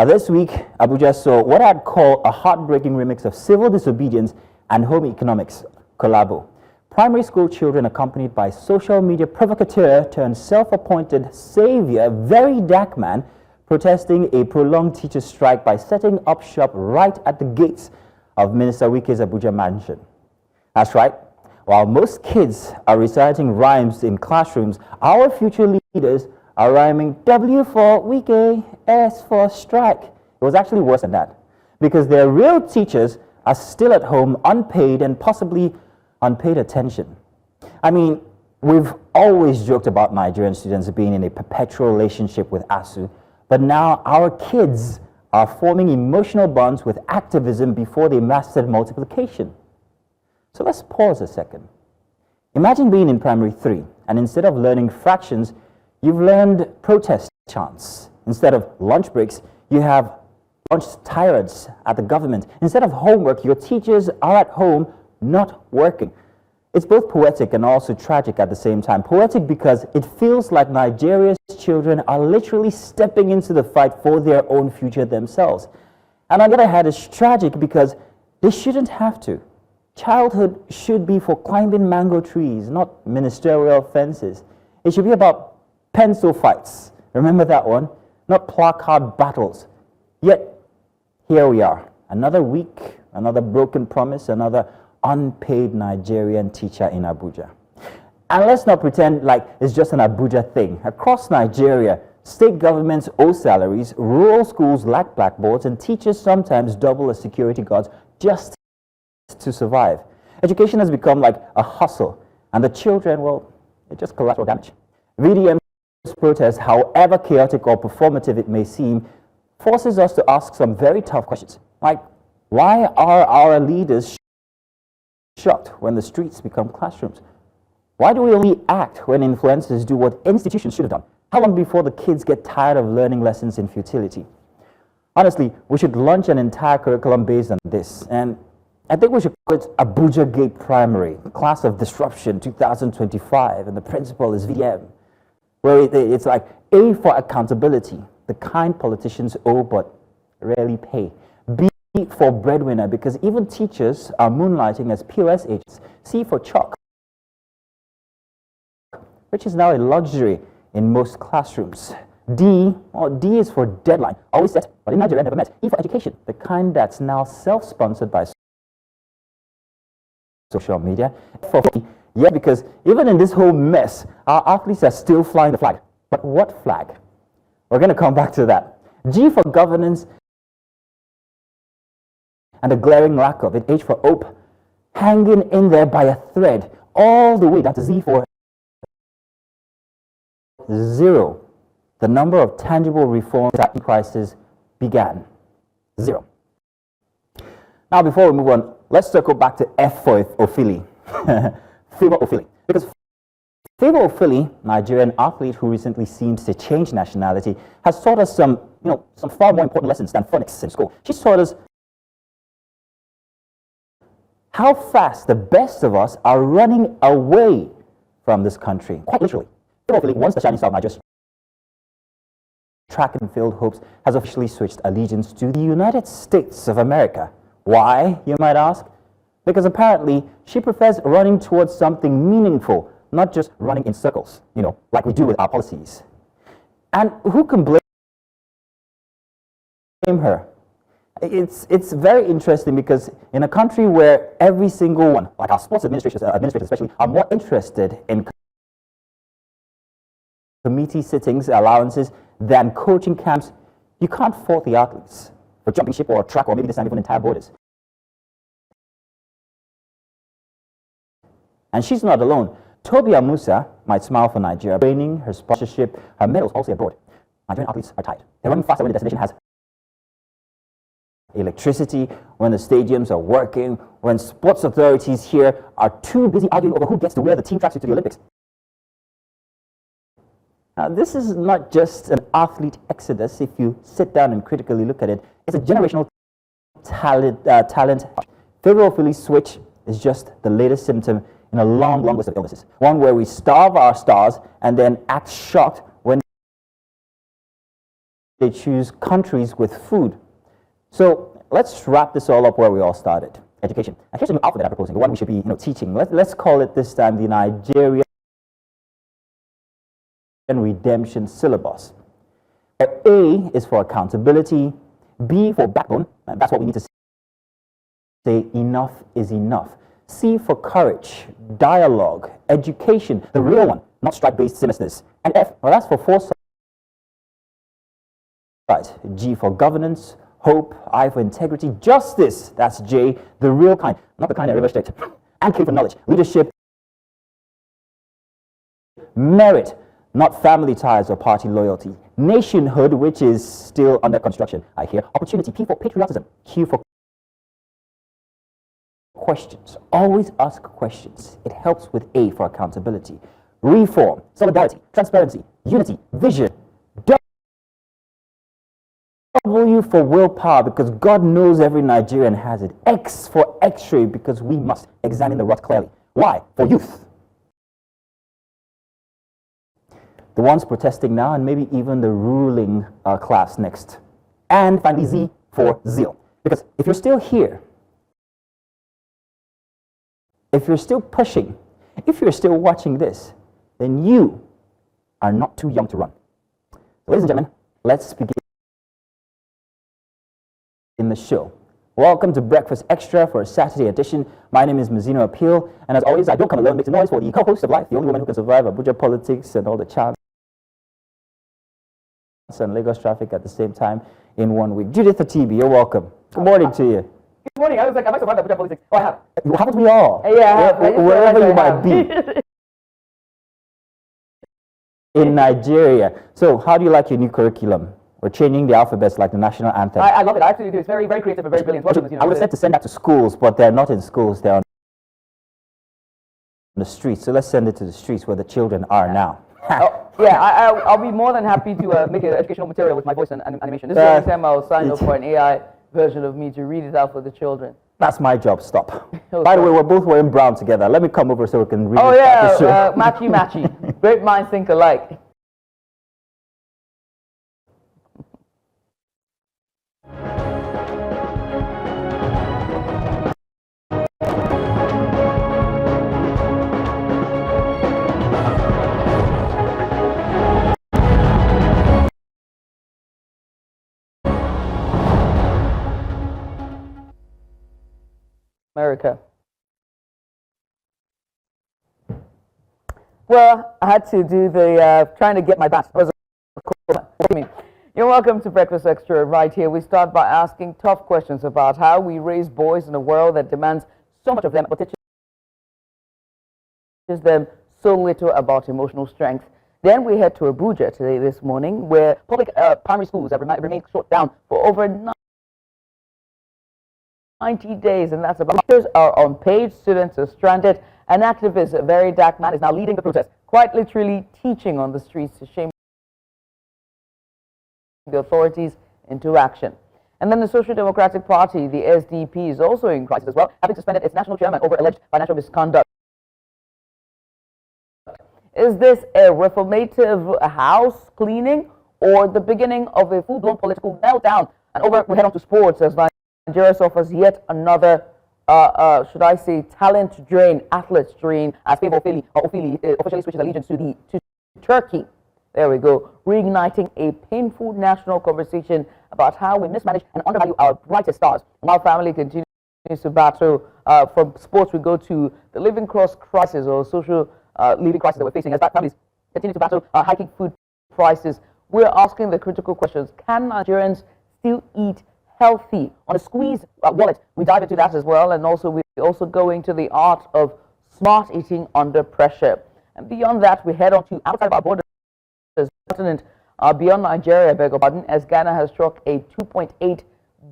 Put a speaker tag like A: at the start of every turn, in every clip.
A: This week, Abuja saw what I'd call a heartbreaking remix of civil disobedience and home economics collabo. Primary school children accompanied by social media provocateur turned self-appointed savior, very dark man, protesting a prolonged teacher strike by setting up shop right at the gates of Minister Wike's Abuja mansion. That's right. While most kids are reciting rhymes in classrooms, our future leaders are rhyming W for Wike, S for strike. It was actually worse than that, because their real teachers are still at home, unpaid and possibly unpaid attention. I mean, we've always joked about Nigerian students being in a perpetual relationship with ASU, but now our kids are forming emotional bonds with activism before they mastered multiplication. So let's pause a second. Imagine being in primary 3, and instead of learning fractions, you've learned protest chants. Instead of lunch breaks, you have lunch tirades at the government. Instead of homework, your teachers are at home not working. It's both poetic and also tragic at the same time. Poetic because it feels like Nigeria's children are literally stepping into the fight for their own future themselves. And on the other hand, it's tragic because they shouldn't have to. Childhood should be for climbing mango trees, not ministerial fences. It should be about pencil fights. Remember that one? Not placard battles. Yet, here we are. Another week, another broken promise, another unpaid Nigerian teacher in Abuja. And let's not pretend like it's just an Abuja thing. Across Nigeria, state governments owe salaries, rural schools lack blackboards, and teachers sometimes double as security guards just to survive. Education has become like a hustle, and the children, well, it's just collateral damage. VDM's protest, however chaotic or performative it may seem, forces us to ask some very tough questions. Like, why are our leaders shocked when the streets become classrooms? Why do we only act when influencers do what institutions should have done? How long before the kids get tired of learning lessons in futility? Honestly, we should launch an entire curriculum based on this. And I think we should call it Abuja Gate Primary, Class of Disruption 2025, and the principal is VDM, where it's like A for accountability, the kind politicians owe but rarely pay. B for breadwinner, because even teachers are moonlighting as POS agents. C for chalk, which is now a luxury in most classrooms. D is for deadline, always set, but in Nigeria never met. E for education, the kind that's now self-sponsored by social media. F for yeah, because even in this whole mess, our athletes are still flying the flag. But what flag? We're going to come back to that. G for governance and the glaring lack of it. H for hope, hanging in there by a thread, all the way down to Z for zero. The number of tangible reforms that the crisis began. Zero. Now, before we move on, let's circle back to F for Ophili. Favor Ophili. Because Favor Ophili, Nigerian athlete who recently seemed to change nationality, has taught us some far more important lessons than phonics in school. She's taught us how fast the best of us are running away from this country. Quite literally. Favor Ophili, once the shining star of Nigeria's track and field hopes, has officially switched allegiance to the United States of America. Why, you might ask? Because apparently she prefers running towards something meaningful, not just running in circles, like we do with our policies. And who can blame her? It's very interesting because in a country where every single one, like our sports administrators especially, are more interested in committee sittings, allowances, than coaching camps, you can't fault the athletes for jumping ship or track or maybe this time even entire borders. And she's not alone. Toby Musa might smile for Nigeria, training, her sponsorship, her medals also abroad. Nigerian athletes are tired. They're running faster when the destination has electricity, when the stadiums are working, when sports authorities here are too busy arguing over who gets to wear the team tracksuit to the Olympics. Now, this is not just an athlete exodus. If you sit down and critically look at it, it's a generational talent. Favor Ophili's switch is just the latest symptom in a long, long list of illnesses. One where we starve our stars and then act shocked when they choose countries with food. So let's wrap this all up where we all started. Education. And here's a new alphabet I'm proposing, the one we should be teaching. Let's call it this time the Nigerian Redemption Syllabus. A is for accountability, B for backbone, and that's what we need to say enough is enough. C for courage, dialogue, education, the real one, not strike-based semesters. And F, well, that's for foresight. G for governance, hope, I for integrity, justice, that's J, the real kind, not the kind that reverse checked. And K for knowledge, leadership, merit, not family ties or party loyalty. Nationhood, which is still under construction, I hear. Opportunity, P for patriotism, Q for questions. Always ask questions. It helps with A for accountability. Reform, solidarity, transparency, unity, vision. W for willpower, because God knows every Nigerian has it. X for X-ray, because we must examine the rot clearly. Y for youth. The ones protesting now, and maybe even the ruling class next. And finally, Z for zeal. Because if you're still here, if you're still pushing, if you're still watching this, then you are not too young to run. So, ladies and gentlemen, let's begin in the show. Welcome to Breakfast Extra for a Saturday edition. My name is Mazino Appeal, and as always, I don't come alone. Make some noise for the co-host of life, the only woman who can survive Abuja politics and all the charms and Lagos traffic at the same time in 1 week. Judith Atibi, you're welcome. Good morning to you.
B: Good morning. I was like, am I survived Abuja politics? Oh, I have.
A: Haven't we all?
B: Yeah,
A: wherever you might be. In Nigeria. So, how do you like your new curriculum? We're changing the alphabets like the national anthem.
B: I love it. I actually do. It's very, very creative and very brilliant.
A: I would have said to send that to schools, but they're not in schools. They're on the streets. So let's send it to the streets where the children are now.
B: I'll be more than happy to make an educational material with my voice and animation. This is the only time I'll sign up for an AI version of me to read it out for the children.
A: That's my job. Stop. By the way, we're both wearing brown together. Let me come over so we can read
B: matchy, matchy. Great minds think alike. America. Well, I had to do the trying to get my bat. You're welcome to Breakfast Extra right here. We start by asking tough questions about how we raise boys in a world that demands so much of them, but teaches them so little about emotional strength. Then we head to Abuja today this morning, where public primary schools have remained shut down for over 90 days, and that's about teachers are unpaid, students are stranded, and activist, a very dark man, is now leading the protest, quite literally teaching on the streets to shame the authorities into action. And then the Social Democratic Party, the SDP, is also in crisis as well, having suspended its national chairman over alleged financial misconduct. Is this a reformative house cleaning or the beginning of a full-blown political meltdown? And over, we head on to sports as Nigeria suffers yet another, should I say, talent drain, athletes drain, as Favour Ofili officially switches allegiance to Turkey. There we go, reigniting a painful national conversation about how we mismanage and undervalue our brightest stars. While family continues to battle, from sports we go to the living cost crisis or social living crisis that we're facing as families continue to battle hiking food prices. We're asking the critical questions: can Nigerians still eat healthy on a squeeze wallet? We dive into that as well, and also we also go into the art of smart eating under pressure. And beyond that, we head on to outside of our borders, continent beyond Nigeria, beg your pardon, as Ghana has struck a $2.8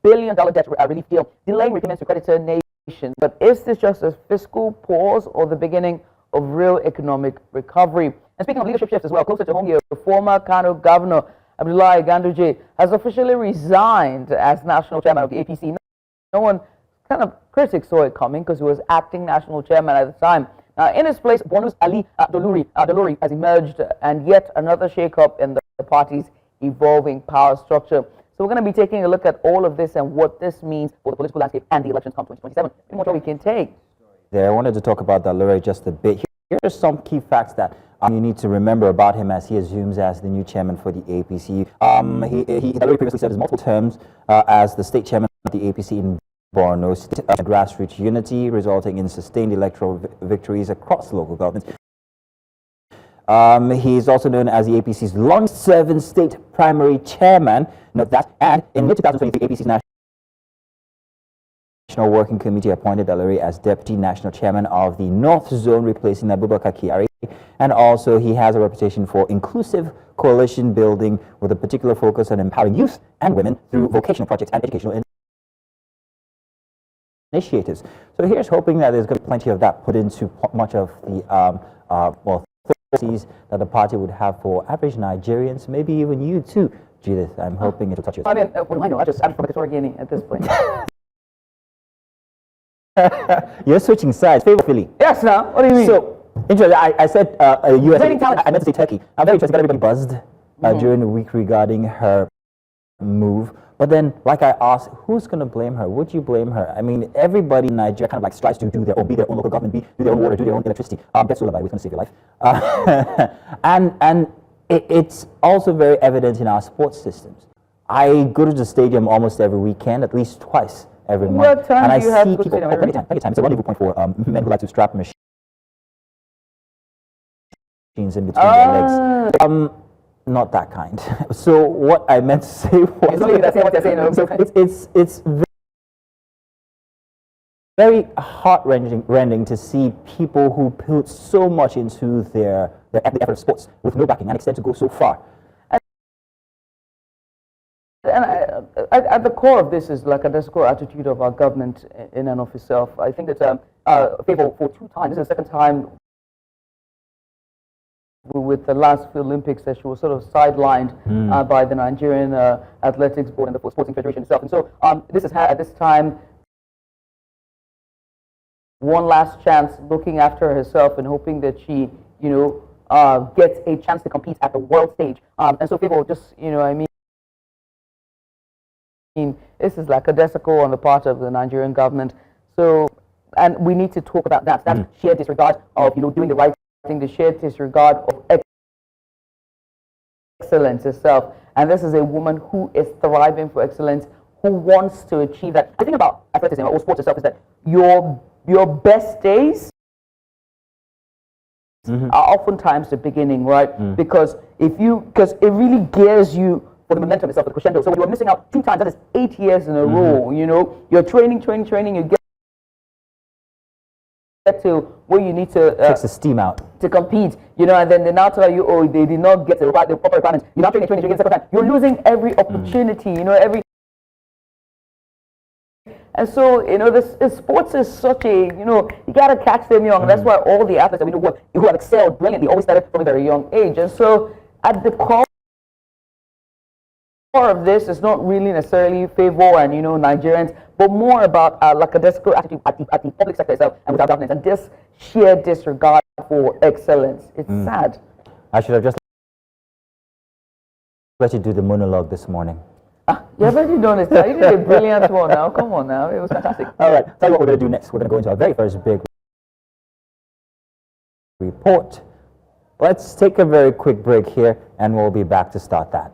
B: billion debt relief deal, delaying repayments to creditor nations. But is this just a fiscal pause or the beginning of real economic recovery? And speaking of leadership shifts as well, closer to home here, former Kano Governor Abdullahi Ganduje has officially resigned as national chairman of the APC. No one, kind of critics saw it coming because he was acting national chairman at the time. In his place, Bonu's Ali Doluri has emerged, and yet another shake-up in the party's evolving power structure. So we're going to be taking a look at all of this and what this means for the political landscape and the elections come 2027. How much we can take.
A: There, I wanted to talk about Dalore just a bit. Here are some key facts that you need to remember about him as he assumes as the new chairman for the APC. Dalore previously served his multiple terms as the state chairman of the APC in Borno State, grassroots unity, resulting in sustained electoral victories across local governments. He is also known as the APC's longest-serving state primary chairman. Note that. And in mid-2023, APC's National Working Committee appointed Dalore as Deputy National Chairman of the North Zone, replacing Abubakar Kyari. And also, he has a reputation for inclusive coalition building with a particular focus on empowering youth and women through vocational projects and educational initiatives. So here's hoping that there's going to be plenty of that put into much of the that the party would have for average Nigerians, maybe even you too, Judith. I'm hoping it'll touch you.
B: I mean, what do I know? I'm from Equatorial Guinea at this point.
A: You're switching sides. Favor Philly.
B: Yes, now. What do you mean?
A: So, interesting. I said US. I meant to say Turkey. I'm very interested. Got everybody buzzed during the week regarding her move. But then, like I asked, who's going to blame her? Would you blame her? I mean, everybody in Nigeria kind of like strives to do their own, be their own local government, do their own water, do their own electricity. Get solar, by the way, it's going to save your life. And it's also very evident in our sports systems. I go to the stadium almost every weekend, at least twice every month.
B: What time
A: and
B: do you
A: I
B: have
A: see
B: to
A: people, plenty time. It's a rendezvous point for men who like to strap machines in between their legs. Not that kind. So what I meant to say was, it's very heart-rending to see people who put so much into the effort of sports with no backing and extend to go so far.
B: And at the core of this is like a core attitude of our government in and of itself. I think that for 2 times, this is the second time with the last Olympics that she was sort of sidelined by the Nigerian Athletics Board and the Sporting Federation itself. And so this is her at this time one last chance looking after herself and hoping that she, gets a chance to compete at the world stage. And so people just, I mean, this is like a desacle on the part of the Nigerian government. So, and we need to talk about that. That sheer disregard of, doing the right thing, the sheer disregard of excellence itself. And this is a woman who is thriving for excellence, who wants to achieve that. The thing about athleticism or sports itself is that your best days are oftentimes the beginning, right? Because because it really gears you for the momentum itself, the crescendo. So when you're missing out 2 times, that is 8 years in a row, you're training, you get to where you need to
A: takes the steam out
B: to compete, and then they now tell you, oh, they did not get the proper requirements. You're not training the second time. You're losing every opportunity, every. And so, this sports is such a, you gotta catch them young. That's why all the athletes that we know who have excelled brilliantly always started from a very young age. And so, at the core of this is not really necessarily favor and Nigerians, but more about lackadaisical attitude at the public sector itself and with our government, and this sheer disregard for excellence. It's sad.
A: I should have just let you do the monologue this morning.
B: You've already done it. You did a brilliant one now. Come on now. It was fantastic.
A: All right. Tell you what we're going to do next. We're going to go into our very first big report. Let's take a very quick break here, and we'll be back to start that.